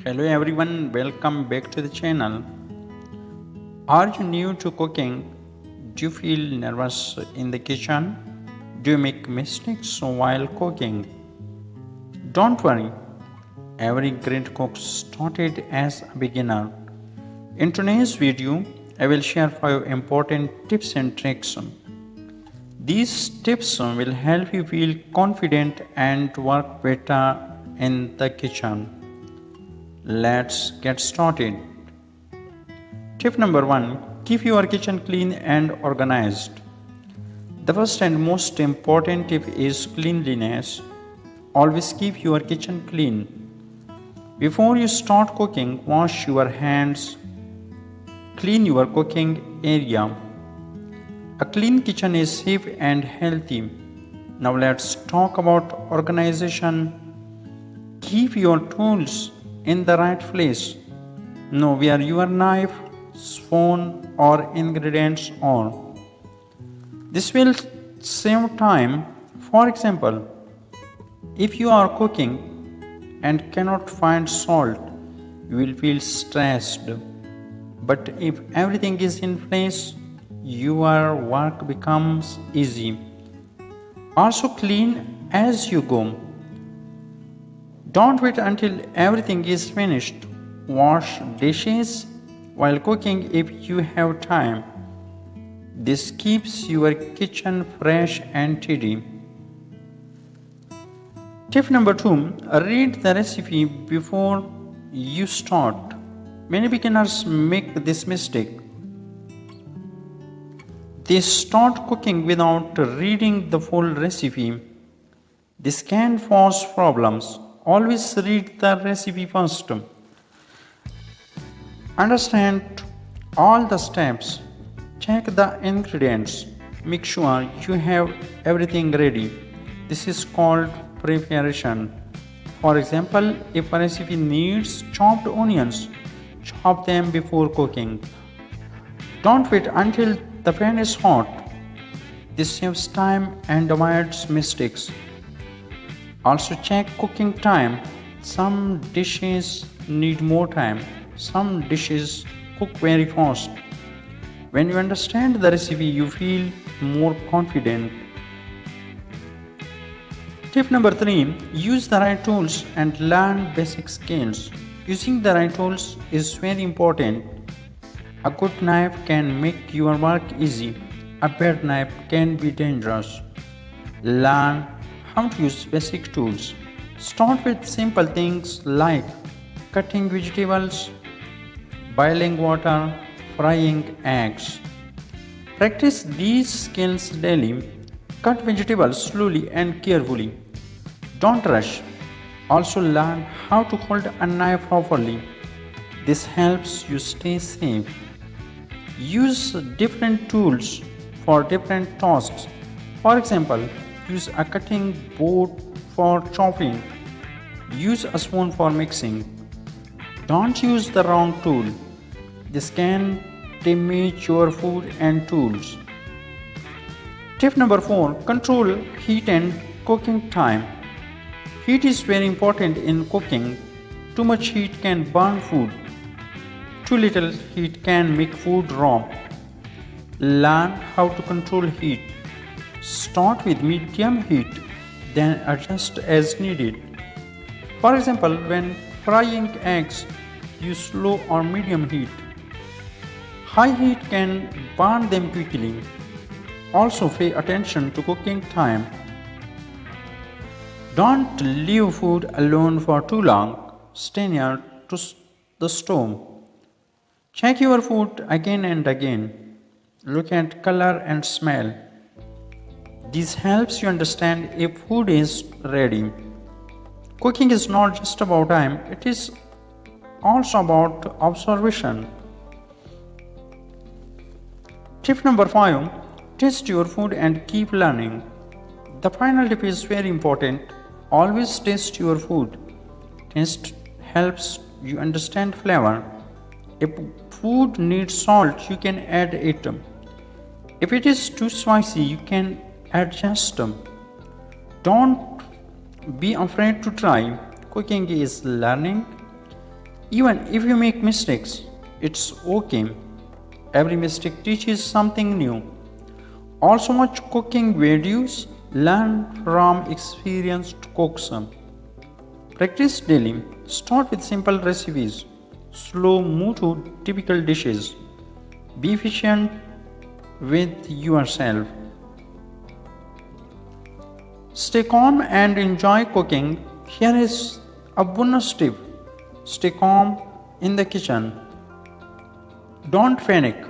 Hello everyone, welcome back to the channel. Are you new to cooking? Do you feel nervous in the kitchen? Do you make mistakes while cooking? Don't worry, every great cook started as a beginner. In today's video, I will share 5 important tips and tricks. These tips will help you feel confident and work better in the kitchen. Let's get started. Tip number 1, keep your kitchen clean and organized. The first and most important tip is cleanliness. Always keep your kitchen clean. Before you start cooking, wash your hands. Clean your cooking area. A clean kitchen is safe and healthy. Now let's talk about organization. Keep your tools in the right place. Know where your knife, spoon, or ingredients are. This will save time. For example, if you are cooking and cannot find salt, you will feel stressed. But if everything is in place, your work becomes easy. Also, clean as you go. Don't wait until everything is finished. Wash dishes while cooking if you have time. This keeps your kitchen fresh and tidy. Tip number 2, read the recipe before you start. Many beginners make this mistake. They start cooking without reading the full recipe. This can cause problems. Always read the recipe first. Understand all the steps. Check the ingredients. Make sure you have everything ready. This is called preparation. For example, if a recipe needs chopped onions, chop them before cooking. Don't wait until the pan is hot. This saves time and avoids mistakes. Also check cooking time. Some dishes need more time. Some dishes cook very fast. When you understand the recipe, you feel more confident. Tip number 3, use the right tools and learn basic skills. Using the right tools is very important. A good knife can make your work easy. A bad knife can be dangerous. Learn how to use basic tools. Start with simple things like cutting vegetables, boiling water, frying eggs. Practice these skills daily. Cut vegetables slowly and carefully. Don't rush. Also learn how to hold a knife properly. This helps you stay safe. Use different tools for different tasks. For example, use a cutting board for chopping. Use a spoon for mixing. Don't use the wrong tool. This can damage your food and tools. Tip number 4, control heat and cooking time. Heat is very important in cooking. Too much heat can burn food. Too little heat can make food raw. Learn how to control heat. Start with medium heat, then adjust as needed. For example, when frying eggs, use slow or medium heat. High heat can burn them quickly. Also pay attention to cooking time. Don't leave food alone for too long. Stay near to the stove. Check your food again and again. Look at color and smell. This helps you understand if food is ready. Cooking is not just about time, it is also about observation. Tip number 5, taste your food and keep learning. The final tip is very important. Always taste your food. Taste helps you understand flavor. If food needs salt, you can add it. If it is too spicy, you can adjust. Don't be afraid to try. Cooking is learning. Even if you make mistakes, it's okay. Every mistake teaches something new. Also watch cooking videos, learn from experienced cooks. Practice daily. Start with simple recipes. Slow move to typical dishes. Be efficient with yourself. Stay calm and enjoy cooking. Here is a bonus tip. Stay calm in the kitchen. Don't panic.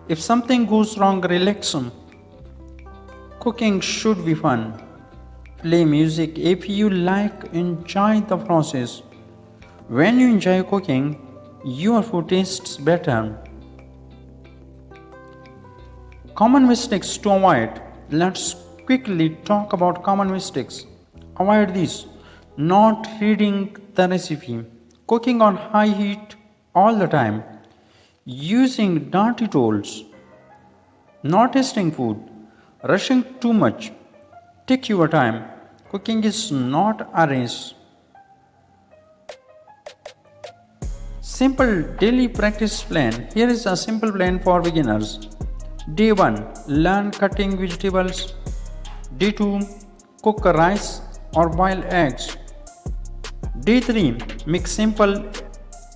If something goes wrong, relax. Cooking should be fun. Play music if you like, enjoy the process. When you enjoy cooking, your food tastes better. Common mistakes to avoid. Let's quickly talk about common mistakes. Avoid these. Not reading the recipe. Cooking on high heat all the time. Using dirty tools. Not tasting food. Rushing too much. Take your time. Cooking is not a race. Simple daily practice plan. Here is a simple plan for beginners. Day 1. Learn cutting vegetables. Day 2. Cook rice or boil eggs. Day 3. Make simple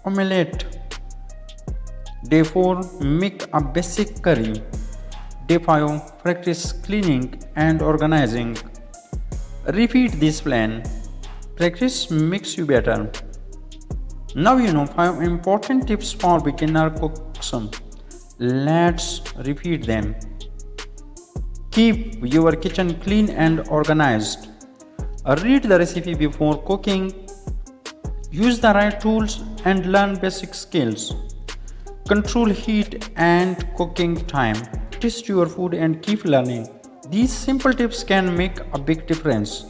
omelette. Day 4. Make a basic curry. Day 5. Practice cleaning and organizing. Repeat this plan. Practice makes you better. Now you know 5 important tips for beginner cooks. Let's repeat them. Keep your kitchen clean and organized. Read the recipe before cooking. Use the right tools and learn basic skills. Control heat and cooking time. Taste your food and keep learning. These simple tips can make a big difference.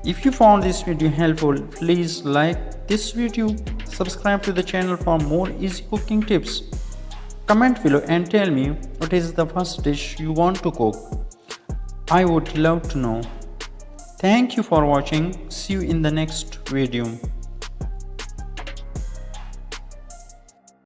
If you found this video helpful, please like this video, subscribe to the channel for more easy cooking tips. Comment below and tell me what is the first dish you want to cook. I would love to know. Thank you for watching. See you in the next video.